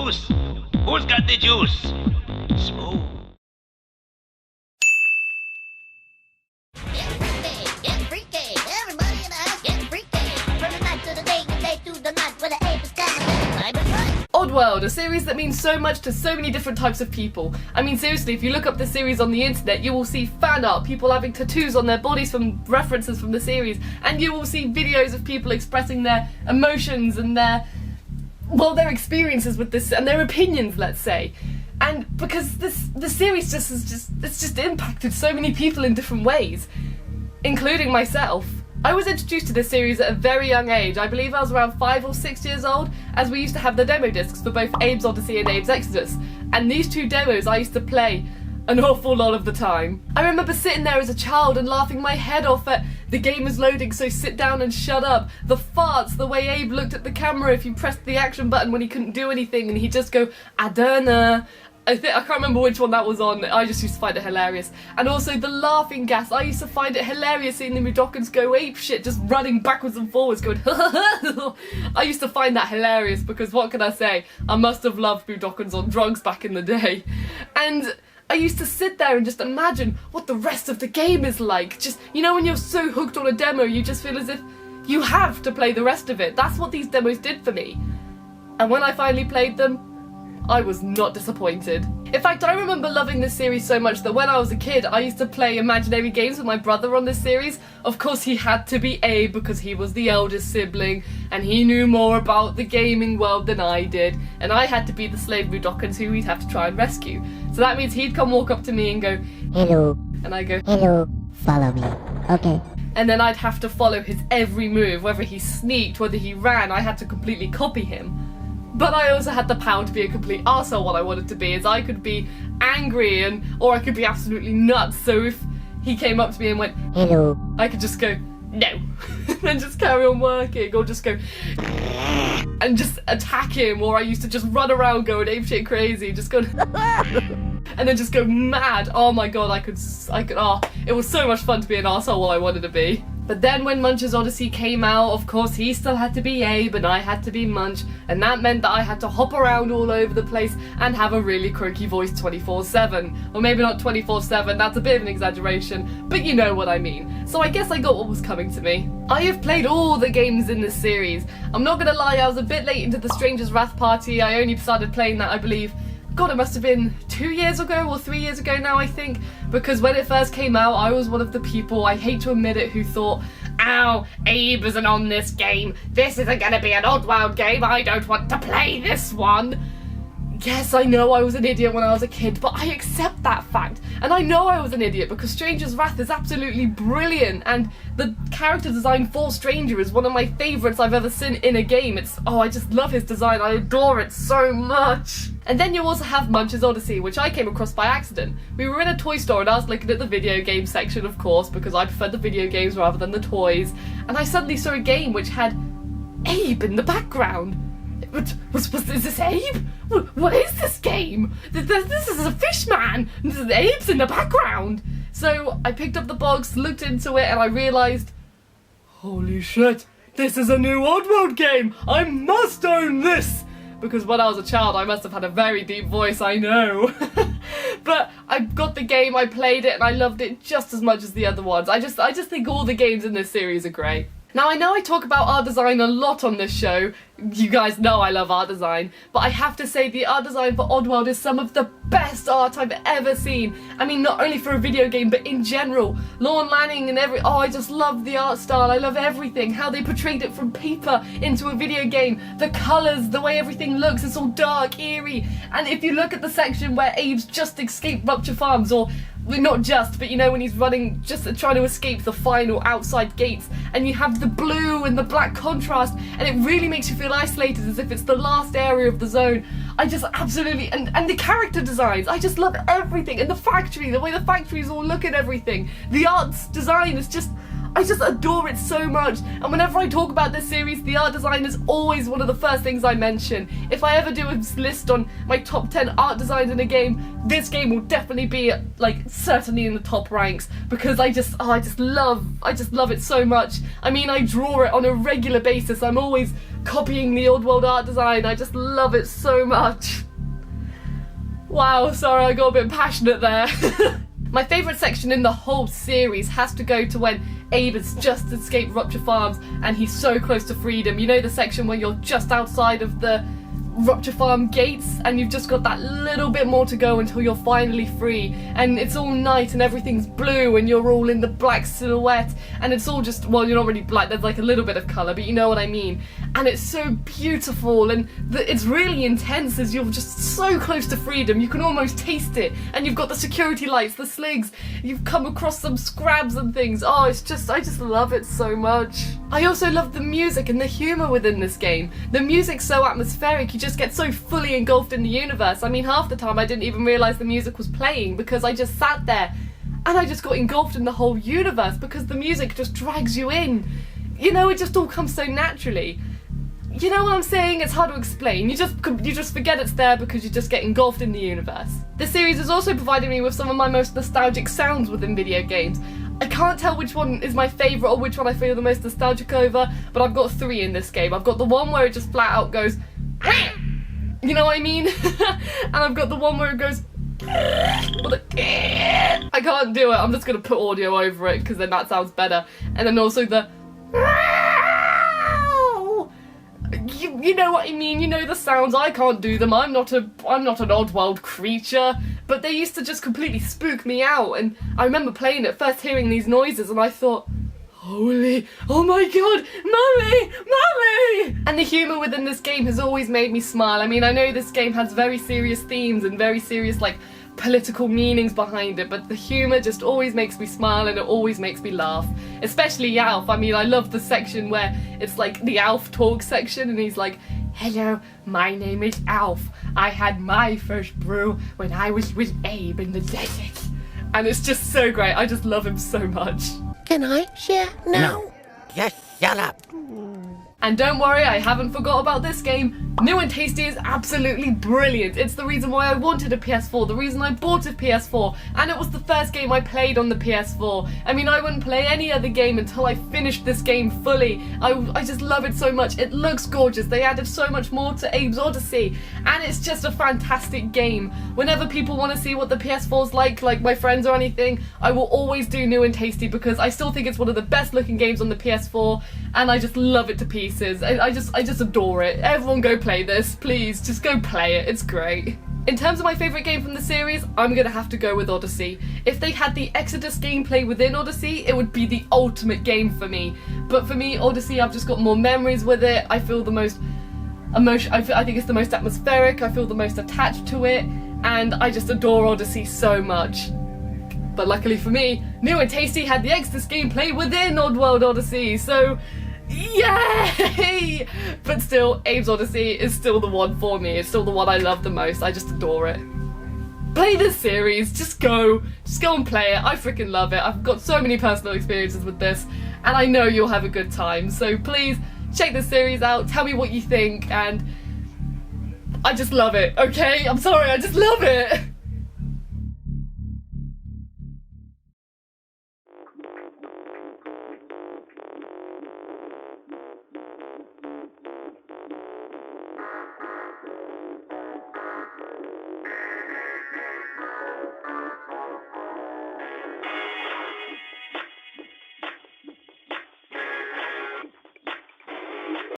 juice? Who's got the juice? Smooth. Get freaky, get freaky. Everybody in the house, get freaky. From the night to the day to the night where the ape is coming. Oddworld, a series that means so much to so many different types of people. I mean, seriously, if you look up the series on the internet, you will see fan art, people having tattoos on their bodies from references from the series, and you will see videos of people expressing their emotions and their experiences with this and their opinions, let's say. And because the series it's just impacted so many people in different ways, including myself. I was introduced to this series at a very young age. I believe I was around 5 or 6 years old, as we used to have the demo discs for both Abe's Odyssey and Abe's Exodus. And these two demos I used to play an awful lot of the time. I remember sitting there as a child and laughing my head off at the game is loading, so sit down and shut up. The farts, the way Abe looked at the camera if you pressed the action button when he couldn't do anything and he'd just go, I don't know. I can't remember which one that was on. I just used to find it hilarious. And also the laughing gas. I used to find it hilarious seeing the Mudokons go ape shit, just running backwards and forwards going I used to find that hilarious because what can I say? I must have loved Mudokons on drugs back in the day. And I used to sit there and just imagine what the rest of the game is like. Just, you know, when you're so hooked on a demo, you just feel as if you have to play the rest of it. That's what these demos did for me. And when I finally played them, I was not disappointed. In fact, I remember loving this series so much that when I was a kid, I used to play imaginary games with my brother on this series. Of course, he had to be Abe because he was the eldest sibling and he knew more about the gaming world than I did, and I had to be the slave Mudokons who we'd have to try and rescue. So that means he'd come walk up to me and go, hello, and I go, hello, follow me, okay. And then I'd have to follow his every move, whether he sneaked, whether he ran, I had to completely copy him. But I also had the power to be a complete arsehole. What I wanted to be is I could be angry or I could be absolutely nuts. So if he came up to me and went, hello, I could just go, no, and just carry on working, or just go and just attack him, or I used to just run around going apeshit crazy, just go and then just go mad. Oh my god, I could, it was so much fun to be an arsehole while I wanted to be. But then when Munch's Odyssey came out, of course he still had to be Abe and I had to be Munch, and that meant that I had to hop around all over the place and have a really croaky voice 24/7. Or maybe not 24/7, that's a bit of an exaggeration, but you know what I mean. So I guess I got what was coming to me. I have played all the games in this series. I'm not gonna lie, I was a bit late into the Stranger's Wrath party. I only started playing that, I believe, God, it must have been 2 years ago or 3 years ago now, I think, because when it first came out, I was one of the people, I hate to admit it, who thought, ow, Abe isn't on this game, this isn't gonna be an Oddworld game, I don't want to play this one. Yes, I know I was an idiot when I was a kid, but I accept that fact. And I know I was an idiot because Stranger's Wrath is absolutely brilliant, and the character design for Stranger is one of my favourites I've ever seen in a game. I just love his design, I adore it so much. And then you also have Munch's Odyssey, which I came across by accident. We were in a toy store and I was looking at the video game section, of course, because I preferred the video games rather than the toys, and I suddenly saw a game which had Abe in the background. Is this Abe? What is this game? This is a fish man! Abe's in the background! So I picked up the box, looked into it, and I realised, holy shit, this is a new Oddworld game! I must own this! Because when I was a child, I must have had a very deep voice, I know. But I got the game, I played it, and I loved it just as much as the other ones. I just think all the games in this series are great. Now, I know I talk about art design a lot on this show. You guys know I love art design, but I have to say the art design for Oddworld is some of the best art I've ever seen. I mean, not only for a video game, but in general. Lorne Lanning and I just love the art style. I love everything. How they portrayed it from paper into a video game. The colours, the way everything looks, it's all dark, eerie. And if you look at the section where Abe's just escaped Rupture Farms, or well, not just, but you know when he's running, just trying to escape the final outside gates, and you have the blue and the black contrast, and it really makes you feel isolated as if it's the last area of the zone. I just absolutely, and the character designs, I just love everything, and the factory, the way the factories all look at everything, the art's design is just, I just adore it so much, and whenever I talk about this series, the art design is always one of the first things I mention. If I ever do a list on my top 10 art designs in a game, this game will definitely be like certainly in the top ranks, because I just love it so much. I mean, I draw it on a regular basis. I'm always copying the Oddworld art design. I just love it so much. Wow, sorry, I got a bit passionate there. My favourite section in the whole series has to go to when Abe has just escaped Rupture Farms and he's so close to freedom. You know, the section where you're just outside of the Rupture Farm gates and you've just got that little bit more to go until you're finally free, and it's all night and everything's blue and you're all in the black silhouette, and it's all just, well, you're not really black, there's like a little bit of colour, but you know what I mean. And it's so beautiful, and it's really intense as you're just so close to freedom. You can almost taste it, and you've got the security lights, the sligs, you've come across some scrabs and things. Oh, I just love it so much. I also love the music and the humour within this game. The music's so atmospheric, you just get so fully engulfed in the universe. I mean, half the time I didn't even realise the music was playing because I just sat there and I just got engulfed in the whole universe because the music just drags you in. You know, it just all comes so naturally. You know what I'm saying? It's hard to explain. You just forget it's there because you just get engulfed in the universe. This series has also provided me with some of my most nostalgic sounds within video games. I can't tell which one is my favourite or which one I feel the most nostalgic over, but I've got 3 in this game. I've got the one where it just flat out goes, you know what I mean? And I've got the one where it goes, I can't do it, I'm just going to put audio over it because then that sounds better. And then also the, you know what I mean, you know the sounds, I can't do them, I'm not an Oddworld creature, but they used to just completely spook me out, and I remember playing it, first hearing these noises, and I thought, holy, oh my god, mummy! And the humour within this game has always made me smile. I mean, I know this game has very serious themes and very serious, like, political meanings behind it, but the humour just always makes me smile and it always makes me laugh. Especially Alf. I mean, I love the section where it's like the Alf talk section and he's like, hello, my name is Alf. I had my first brew when I was with Abe in the desert. And it's just so great. I just love him so much. Can I share now? No. Just shut up. And don't worry, I haven't forgot about this game. New and Tasty is absolutely brilliant. It's the reason why I wanted a PS4, the reason I bought a PS4, and it was the first game I played on the PS4. I mean, I wouldn't play any other game until I finished this game fully. I just love it so much. It looks gorgeous. They added so much more to Abe's Odyssey, and it's just a fantastic game. Whenever people want to see what the PS4's like my friends or anything, I will always do New and Tasty because I still think it's one of the best looking games on the PS4, and I just love it to pieces. I just adore it. Everyone go play this, please. Just go play it. It's great. In terms of my favourite game from the series, I'm gonna have to go with Odyssey. If they had the Exodus gameplay within Odyssey, it would be the ultimate game for me. But for me, Odyssey, I've just got more memories with it. I feel the most I think it's the most atmospheric. I feel the most attached to it, and I just adore Odyssey so much. But luckily for me, New and Tasty had the Exodus gameplay within Oddworld Odyssey, so yay! But still, Abe's Odyssey is still the one for me. It's still the one I love the most. I just adore it. Play this series. Just go and play it. I freaking love it. I've got so many personal experiences with this, and I know you'll have a good time. So please check this series out. Tell me what you think, and I just love it. Okay? I'm sorry. I just love it.